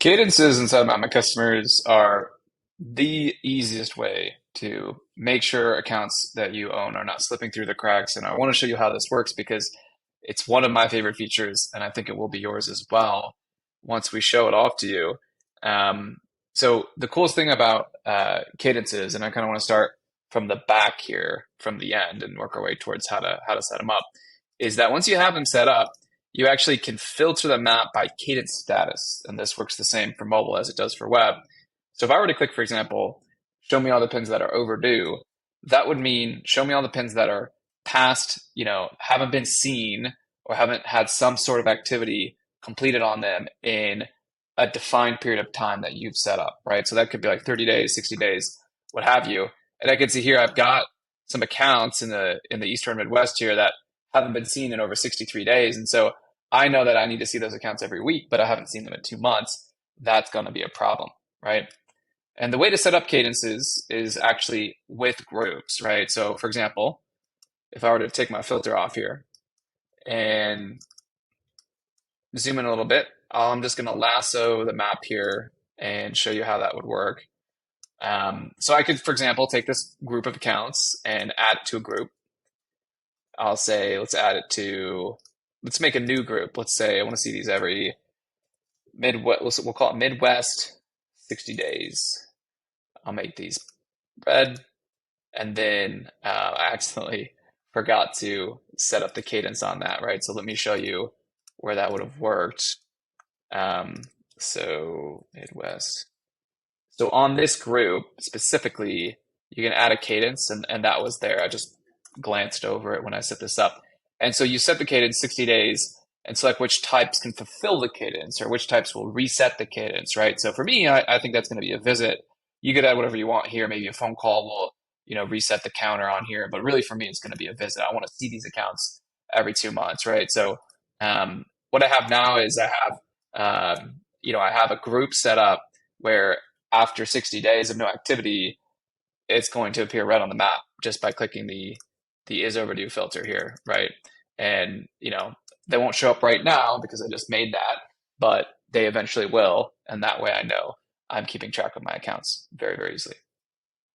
Cadences inside my customers are the easiest way to make sure accounts that you own are not slipping through the cracks. And I want to show you how this works because it's one of my favorite features, and I think it will be yours as well once we show it off to you. Um, so the coolest thing about cadences, and I kind of want to start from the back here, from the end, and work our way towards how to set them up, is that once you have them set up, you actually can filter the map by cadence status, and this works the same for mobile as it does for web. So if I were to click, for example, show me all the pins that are overdue, that would mean show me all the pins that are past, haven't been seen or haven't had some sort of activity completed on them in a defined period of time that you've set up, right? So that could be like 30 days, 60 days, what have you. And I can see here I've got some accounts in the Eastern Midwest here that haven't been seen in over 63 days. And so I know that I need to see those accounts every week, but I haven't seen them in 2 months. That's going to be a problem, right? And the way to set up cadences is actually with groups, right? So for example, if I were to take my filter off here and zoom in a little bit, I'm just going to lasso the map here and show you how that would work. So I could, for example, take this group of accounts and add it to a group. I'll say, let's make a new group. Let's say I want to see these every Midwest, we'll call it Midwest 60 days. I'll make these red. And then I accidentally forgot to set up the cadence on that, right? So let me show you where that would have worked. So Midwest. So on this group specifically, you can add a cadence, and that was there. I just glanced over it when I set this up. And so you set the cadence 60 days and select which types can fulfill the cadence or which types will reset the cadence, right? So for me, I think that's going to be a visit. You could add whatever you want here. Maybe a phone call will, reset the counter on here. But really for me, it's going to be a visit. I want to see these accounts every 2 months, right? So what I have now is I have a group set up where after 60 days of no activity, it's going to appear red on the map just by clicking the is overdue filter here, right? And they won't show up right now because I just made that, but they eventually will, and that way I know I'm keeping track of my accounts very, very easily.